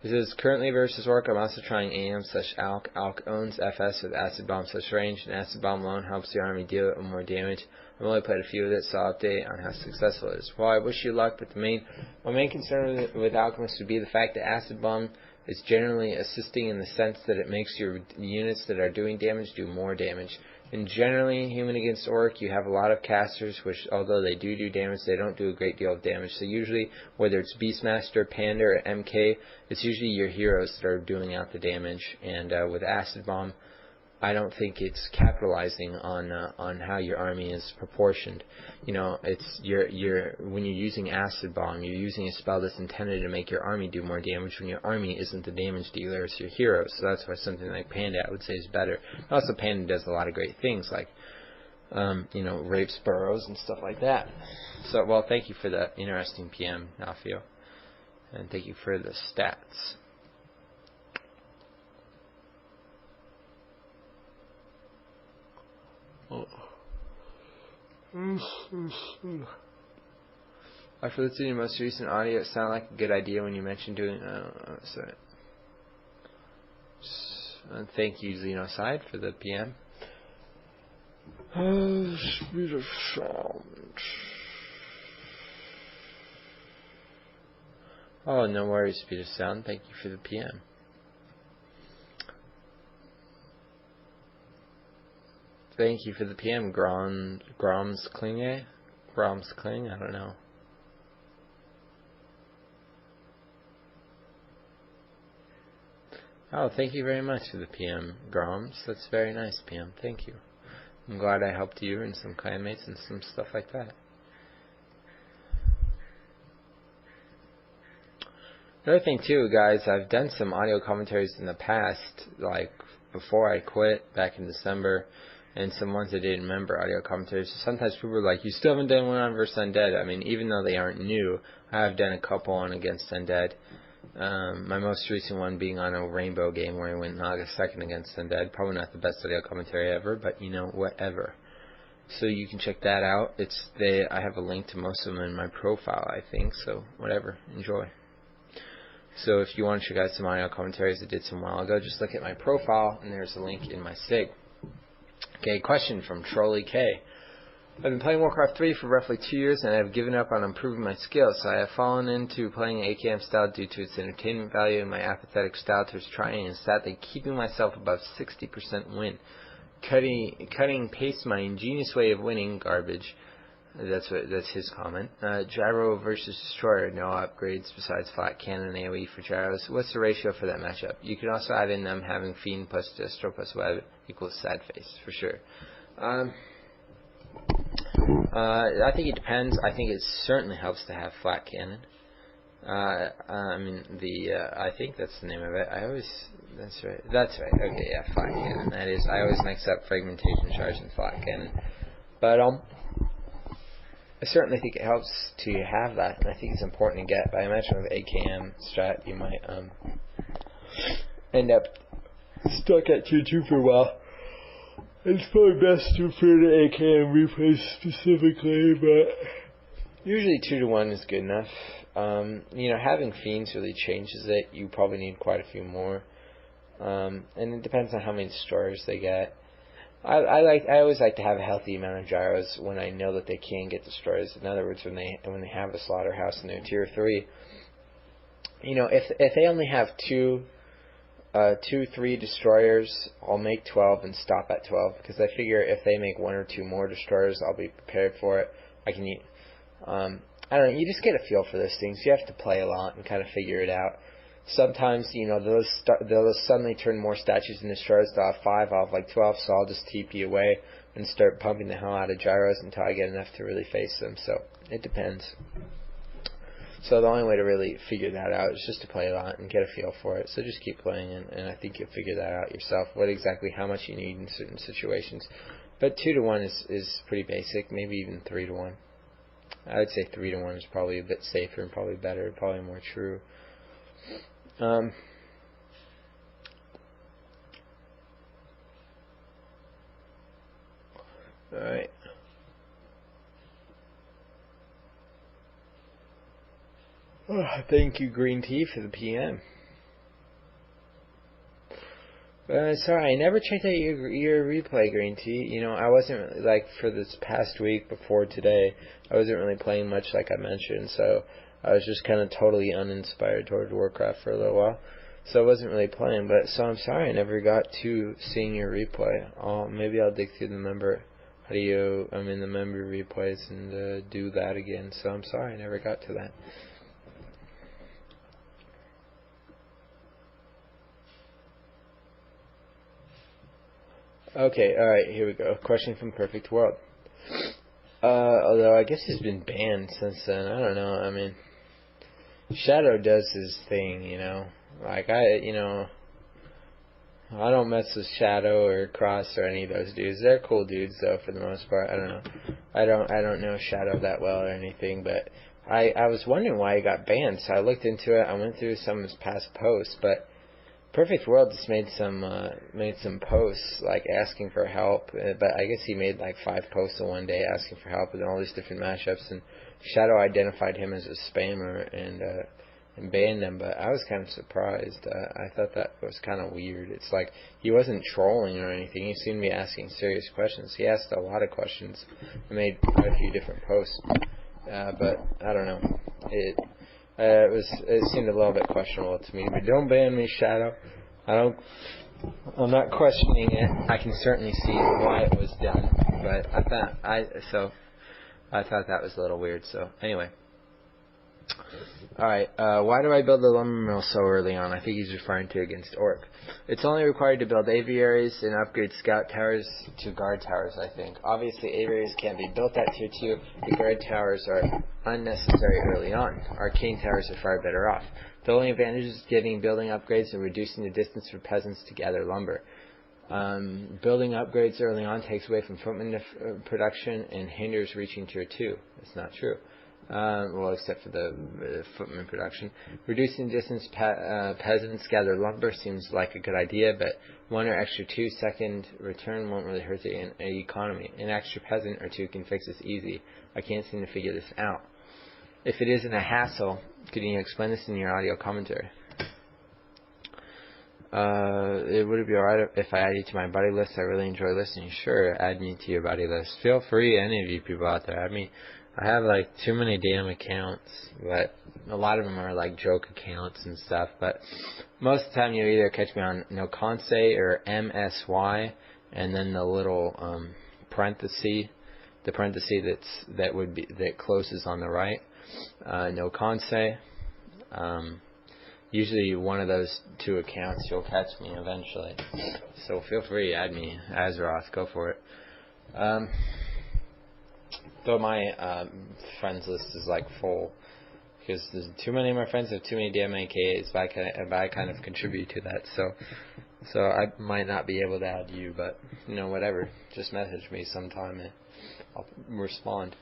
It says, currently versus work, I'm also trying AM / ALK. ALK owns FS with acid bomb / range, and acid bomb alone helps the army deal with more damage. I've only played a few of it, so I'll update on how successful it is. Well, I wish you luck, but my main concern with Alchemist would be the fact that acid bomb is generally assisting in the sense that it makes your units that are doing damage do more damage. And generally, human against orc, you have a lot of casters, which, although they do damage, they don't do a great deal of damage. So usually, whether it's Beastmaster, Panda, or MK, it's usually your heroes that are doing out the damage. And with Acid Bomb, I don't think it's capitalizing on how your army is proportioned. You know, it's when you're using Acid Bomb, you're using a spell that's intended to make your army do more damage when your army isn't the damage dealer, it's your heroes. So that's why something like Panda, I would say, is better. Also, Panda does a lot of great things like rapes burrows and stuff like that. So, well, thank you for that interesting PM, Theo, and thank you for the stats. After listening to your most recent audio, it sounded like a good idea when you mentioned doing. Sorry. Thank you, Xenoside, for the PM. Speed of sound. Oh, no worries, speed of sound. Thank you for the PM. Thank you for the PM, Gromsklinge? Gromskling? I don't know. Oh, thank you very much for the PM, Groms. That's very nice, PM. Thank you. I'm glad I helped you and some clanmates and some stuff like that. Another thing, too, guys, I've done some audio commentaries in the past, like before I quit back in December, and some ones I didn't remember, audio commentaries. So sometimes people are like, you still haven't done one on versus Undead. I mean, even though they aren't new, I have done a couple on against Undead. My most recent one being on a rainbow game where I went Naga second against Undead. Probably not the best audio commentary ever, but whatever. So you can check that out. I have a link to most of them in my profile, I think. So whatever, enjoy. So if you want to check out some audio commentaries I did some while ago, just look at my profile, and there's a link in my SIG. Okay, question from Trolley K. I've been playing Warcraft 3 for roughly 2 years, and I have given up on improving my skills, so I have fallen into playing AKM style due to its entertainment value and my apathetic style towards trying and sadly keeping myself above 60% win. Cutting paste my ingenious way of winning garbage. That's his comment. Gyro versus Destroyer, no upgrades besides flat cannon and AoE for gyros. What's the ratio for that matchup? You can also add in them having Fiend plus Destro plus Web equals Sad Face, for sure. I think it depends. I think it certainly helps to have flat cannon. I think that's the name of it. That's right. Okay, yeah, flat cannon. That is. I always mix up fragmentation charge and flat cannon. But I certainly think it helps to have that, and I think it's important to get. But I imagine with AKM strat, you might end up stuck at 2-2 for a while. It's probably best to refer to AKM replays specifically, but usually 2-1 is good enough. Having Fiends really changes it. You probably need quite a few more. And it depends on how many destroyers they get. I always like to have a healthy amount of gyros when I know that they can get destroyers. In other words, when they have a slaughterhouse in their tier 3. If they only have 3 destroyers, I'll make 12 and stop at 12, because I figure if they make 1 or 2 more destroyers, I'll be prepared for it. I don't know, you just get a feel for those things. You have to play a lot and kind of figure it out. Sometimes, they'll suddenly turn more statues and destroyers. They'll have 5, I'll have like 12, so I'll just TP away and start pumping the hell out of gyros until I get enough to really face them. So, it depends. So the only way to really figure that out is just to play a lot and get a feel for it. So just keep playing, and I think you'll figure that out yourself, how much you need in certain situations. But 2-1 is pretty basic, maybe even 3-1. I would say 3-1 is probably a bit safer and probably better, probably more true. Alright. Thank you, Green Tea, for the PM. Sorry, I never checked out your replay, Green Tea. You know, I wasn't, like, for this past week before today, I wasn't really playing much, like I mentioned, so I was just kind of totally uninspired towards Warcraft for a little while. So I wasn't really playing, but so I'm sorry I never got to seeing your replay. Maybe I'll dig through the member the member replays and do that again. So I'm sorry I never got to that. Okay, alright, here we go. Question from Perfect World. Although I guess he's been banned since then. I don't know. I mean, Shadow does his thing, you know. Like, I don't mess with Shadow or Cross or any of those dudes. They're cool dudes, though, for the most part. I don't know. I don't know Shadow that well or anything, but I was wondering why he got banned, so I looked into it. I went through some of his past posts, but Perfect World just made some posts, like, asking for help, but I guess he made, like, 5 posts in one day asking for help with all these different matchups, and Shadow identified him as a spammer and banned him, but I was kind of surprised. I thought that was kind of weird. It's like, he wasn't trolling or anything. He seemed to be asking serious questions. He asked a lot of questions and made quite a few different posts, but I don't know. It seemed a little bit questionable to me, but don't ban me, Shadow. I'm not questioning it. I can certainly see why it was done, but I thought that was a little weird. So anyway, alright, why do I build the lumber mill so early on? I think he's referring to against Orc. It's only required to build aviaries and upgrade scout towers to guard towers, I think. Obviously, aviaries can't be built at tier 2. The guard towers are unnecessary early on. Arcane towers are far better off. The only advantage is getting building upgrades and reducing the distance for peasants to gather lumber. Building upgrades early on takes away from footman production and hinders reaching tier 2. That's not true. Well, except for the footman production. Reducing distance peasants gather lumber seems like a good idea, but 1 or extra 2 second return won't really hurt the economy. An extra peasant or 2 can fix this easy. I can't seem to figure this out. If it isn't a hassle, could you explain this in your audio commentary? Would it be alright if I add you to my buddy list? I really enjoy listening. Sure, add me to your buddy list. Feel free, any of you people out there, add me. I have like too many damn accounts, but a lot of them are like joke accounts and stuff, but most of the time you either catch me on Noconce or MSY, and then the little parenthesis, the parenthesis that closes on the right, Noconce. Usually one of those 2 accounts you'll catch me eventually, so feel free, add me, Azeroth, go for it. Though my friends list is like full, because there's too many of my friends have too many damn AKAs, but I kind of contribute to that, so I might not be able to add you, but you know, whatever, just message me sometime and I'll respond.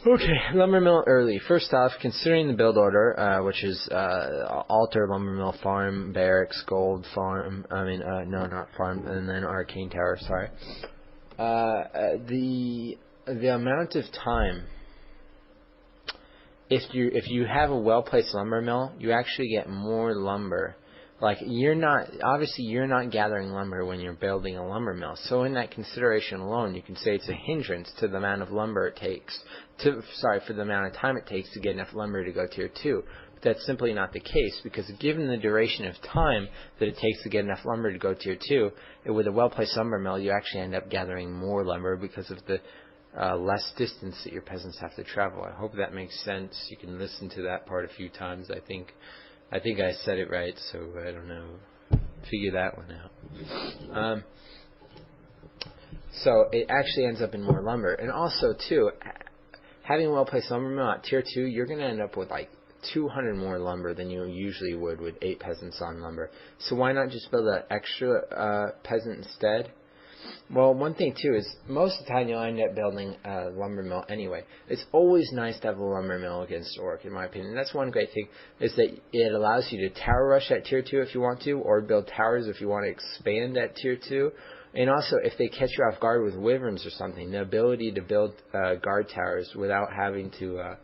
Okay, lumber mill early. First off, considering the build order, which is altar, lumber mill, farm, barracks, gold, farm. No, not farm, and then arcane tower. Sorry. The amount of time, if you have a well placed lumber mill, you actually get more lumber. Like, you're not gathering lumber when you're building a lumber mill. So in that consideration alone, you can say it's a hindrance to the amount of lumber it takes for the amount of time it takes to get enough lumber to go tier 2. But that's simply not the case, because given the duration of time that it takes to get enough lumber to go tier 2, with a well-placed lumber mill, you actually end up gathering more lumber because of the less distance that your peasants have to travel. I hope that makes sense. You can listen to that part a few times. I think I said it right, so I don't know. Figure that one out. So it actually ends up in more lumber. And also, too, having a well-placed lumber mill at tier 2, you're going to end up with like 200 more lumber than you usually would with 8 peasants on lumber. So why not just build an extra peasant instead? Well, one thing too is most of the time you'll end up building a lumber mill anyway. It's always nice to have a lumber mill against Orc, in my opinion. And that's one great thing, is that it allows you to tower rush at tier 2 if you want to, or build towers if you want to expand at tier 2. And also, if they catch you off guard with wyverns or something, the ability to build guard towers without having to